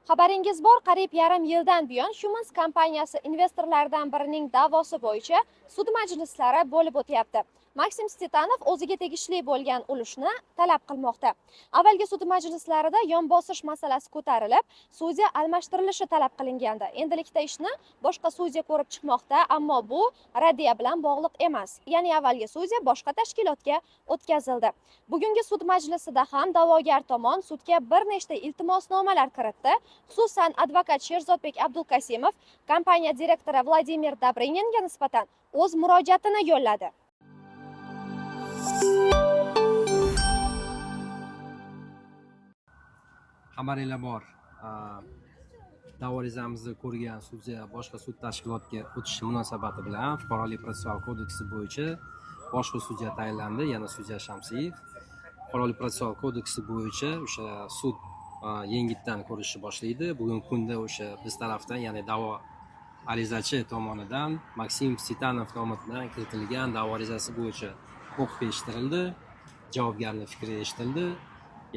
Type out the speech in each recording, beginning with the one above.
Xabaringiz bor, qariyb yarim yildan buyon Humans kompaniyasi investorlaridan birining da'vosi bo'yicha sud majlislari bo'lib o'tyapti. Maksim Stetanov o'ziga tegishli bo'lgan ulushni talab qilmoqda. Avvalgi sud majlislarida yon bosish masalasi ko'tarilib, sudya almashtirilishi talab qilingandi. Endilikda ishni boshqa sudya ko'rib chiqmoqda, ammo bu raddiya bilan bog'liq emas. Ya'ni avvalgi sudya boshqa tashkilotga o'tkazildi. Bugungi sud majlisida ham da'vogar tomon sudga bir nechta iltimosnomalar kiritdi. Xususan, advokat Sherzodbek Abdulkasimov kompaniya direktori Vladimir Dobryninga nisbatan o'z murojaatini yo'lladi. Xabaringlar bor. Da'vo arizamizni ko'rgan sudya boshqa sud tashkilotiga o'tishi munosabati bilan Fuqarolik protsessual kodeksi bo'yicha boshqa sudya tayinlandi, yana sudya Shamsiyev. Fuqarolik protsessual kodeksi bo'yicha o'sha sud yengitdan ko'rishni boshlaydi. Bugungi kunda o'sha biz tarafdan, ya'ni da'vo arizachi tomonidan Maksim Stetanov tomonidan kiritilgan da'vo arizasi bo'yicha o'qib eshittirildi, javobgarning fikri eshitildi.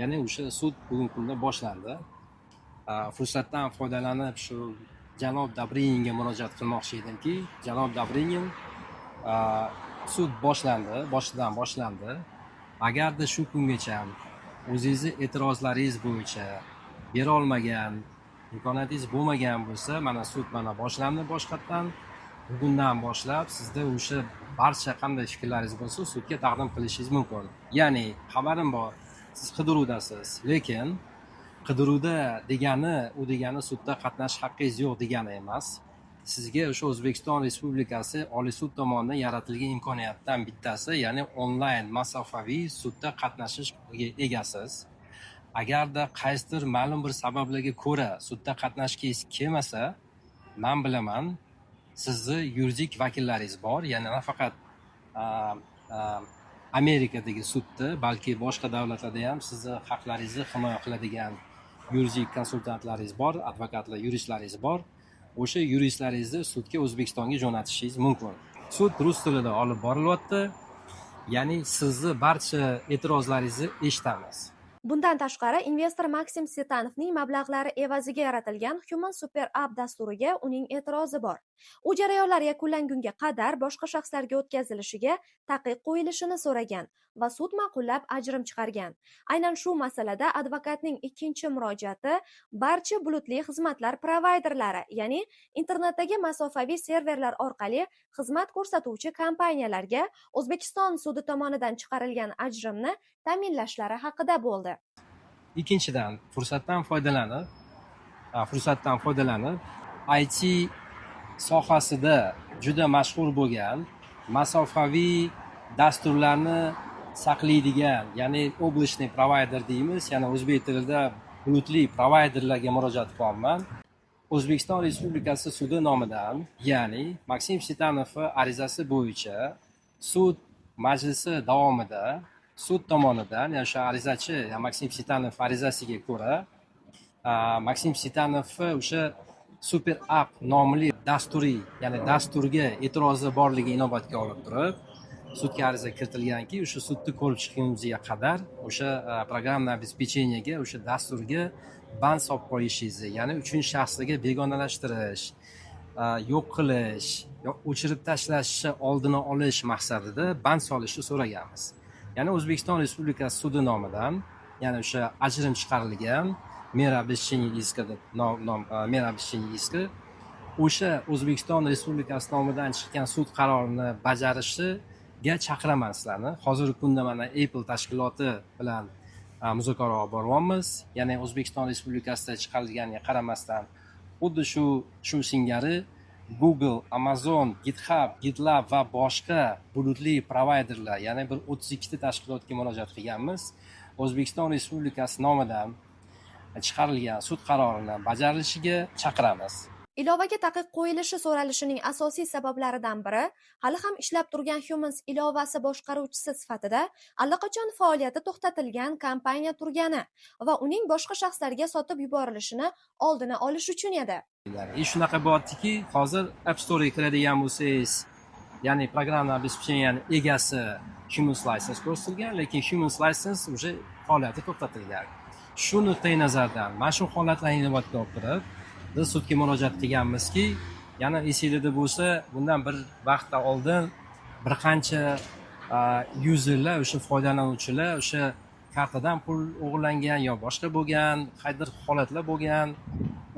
Ya'ni o'sha sud bugungi kunda boshlandi. Fursatdan foydalanib shu janob Dobryninga murojaat qilmoqchi edimki, janob Dobrynin sud boshidan boshlandi. Agarda shu kungacha o'zingizni e'tirozlaringiz bo'yicha bera olmagan, imkoniyatingiz bo'lmagan bo'lsa, mana sud boshlandi boshqatdan. Bugundan boshlab sizda o'sha barcha qanday fikrlaringiz bo'lsa, sudga taqdim qilishingiz mumkin. Ya'ni xabarim bor, siz qidiruvdasiz, lekin qidiruvda degani sudda qatnashish haqqingiz yo'q degani emas. Sizga o'sha O'zbekiston Respublikasi Oliy sud tomonidan yaratilgan imkoniyatdan bittasi, ya'ni onlayn masofaviy sudda qatnashishga egasiz. Agarda qaysidir ma'lum bir sabablarga ko'ra sudda qatnashgingiz kelmasa, men bilaman, sizni yuridik vakillaringiz bor, ya'ni nafaqat Amerikadagi sudda, balki boshqa davlatlarda ham sizni haqlaringizni himoya qiladigan yuridik konsultantlaringiz bor, advokatlar, yuristlaringiz bor. O'sha yuristlaringizni sudga O'zbekistonga jo'natishingiz mumkin. Sud rus tilida olib borilyapti. Ya'ni sizni barcha e'tirozlaringizni eshitamiz. Bundan tashqari, investor Maksim Stetanovning mablag'lari evaziga yaratilgan Human Super App dasturiga uning e'tirozi bor. U jarayonlar yakunlangunga qadar boshqa shaxslarga o'tkazilishiga taqiq qo'yilishini so'ragan va sud ma'qullab ajrim chiqargan. Aynan shu masalada advokatning ikkinchi murojaati barcha bulutli xizmatlar provayderlari, ya'ni internetdagi masofaviy serverlar orqali xizmat ko'rsatuvchi kompaniyalarga O'zbekiston sudi tomonidan chiqarilgan ajrimni ta'minlashlari haqida bo'ldi. Ikkinchidan, fursatdan foydalanib IT sohasida juda mashhur bo'lgan masofaviy dasturlarni saqlaydigan, ya'ni облачный provider deymiz, ya'ni o'zbek tilida bulutli provayderlarga murojaat qilyapman. O'zbekiston Respublikasi sudi nomidan, ya'ni Maksim Stetanov arizasi bo'yicha sud majlisi davomida sud tomonidan, ya'ni o'sha arizachi Maksim Stetanov arizasiga ko'ra Maksim Stetanov o'sha Super App nomli ya'ni dasturga e'tirozi borligi inobatga olib turib, sudga ariza kiritilganki, o'sha sudni ko'rib chiqqunimizga qadar o'sha programma обеспечениyaga, o'sha dasturga band solib qo'yishingizni, ya'ni uchinchi shaxslarga begonalashtirish, yo'q qilish, o'chirib tashlashni oldini olish maqsadida band solishni so'raganmiz. Ya'ni O'zbekiston Respublikasi sudi nomidan, ya'ni o'sha ajrim chiqarilgan mera обеспечения iska deb mera обеспечения iska o'sha O'zbekiston Respublikasi nomidan chiqqan sud qarorini bajarishiga chaqiraman sizlarni. Hozirgi kunda mana Apple tashkiloti bilan muzokara olib boryapmiz. Ya'ni O'zbekiston Respublikasida chiqarilganiga qaramasdan, xuddi shu singari Google, Amazon, GitHub, GitLab va boshqa bulutli provayderlar, ya'ni bir 32 ta tashkilotga murojaat qilganmiz. O'zbekiston Respublikasi nomidan chiqarilgan sud qarorini bajarilishiga chaqiramiz. Ilovaga taqiq qo'yilishi so'ralishining asosiy sabablaridan biri hali ham ishlab turgan Humans ilovasi boshqaruvchisi sifatida allaqachon faoliyati to'xtatilgan kompaniya turgani va uning boshqa shaxslarga sotib yuborilishini oldini olish uchun edi. Shunaqa bo'lyaptiki, hozir App Store'ga kiradigan bo'lsangiz, ya'ni programma обеспечениyaning egasi Humans license ko'rsatilgan, lekin Humans license уже faoliyati to'xtatilgan. shu nuqtai nazardan mana shu holatlarni inobatga olib turib biz sudga murojaat qilganmizki, yana esinglarda bo'lsa, bundan bir vaqtdan oldin bir qancha yuzerlar, o'sha foydalanuvchilar o'sha kartadan pul o'g'irlangan yo boshqa bo'lgan, qaydir holatlar bo'lgan.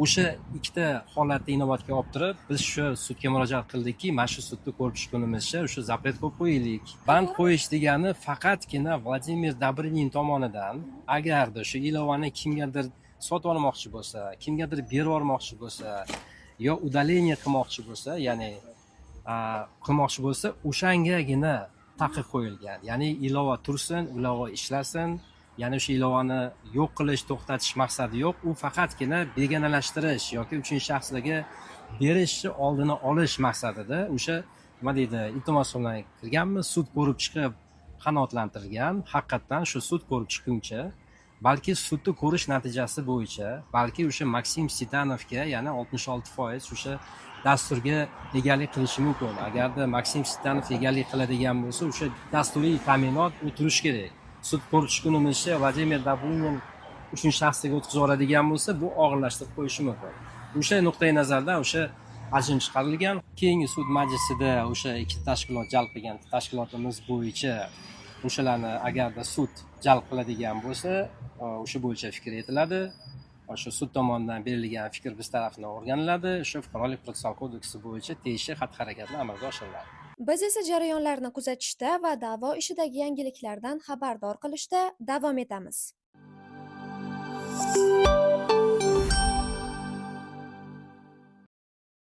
O'sha ikkita holatni inobatga olib turib, biz shu sudga murojaat qildikki, mana shu sudni ko'rib chiqqunimizcha o'sha zapret qo'yib qo'yaylik. Band qo'yish degani faqatgina Vladimir Dobrinin tomonidan agarda o'sha ilovani kimgadir sotib olmoqchi bo'lsa, kimgadir berib yubormoqchi bo'lsa, yo удаление qilmoqchi bo'lsa, ya'ni qilmoqchi bo'lsa, o'shangagina taqiq qo'yilgan. Ya'ni ilova tursin, ilova ishlasin, ya'ni o'sha ilovani yo'q qilish, to'xtatish maqsadi yo'q. U faqatgina begonalashtirish yoki uchinchi shaxslarga berishni oldini olish maqsadida o'sha nima deydi, iltimos bilan kirganmiz, sud ko'rib chiqib qanoatlantirgan. Haqiqatdan shu sud ko'rib chiqquncha, balki sudni ko'rish natijasi bo'yicha, balki o'sha Maksim Sitanovga yana 66% o'sha dasturga egalik qilishi mumkin. Agarda Maksim Sitanov egalik qiladigan bo'lsa, o'sha dasturiy ta'minot u turishi kerak. Sud ko'rib chiqqunimizcha Vladimir Dobrinin uchinchi shaxsga o'tkazib yuboradigan bo'lsa, bu og'irlashtirib qo'yishi mumkin. O'sha nuqtai nazardan o'sha ajrim chiqarilgan. Keyingi sud majlisida o'sha ikkita tashkilot jalb qilgan tashkilotimiz bo'yicha o'shalarni agarda sud jalb qiladigan bo'lsa, o'sha bo'yicha fikr etiladi. O'sha sud tomonidan berilgan fikr biz tarafdan o'rganiladi. O'sha Fuqarolik protsessual kodeksi bo'yicha tegishli xatti-harakatlar amalga oshiriladi. Biz esa jarayonlarni kuzatishda va da'vo ishidagi yangiliklardan xabardor qilishda davom etamiz.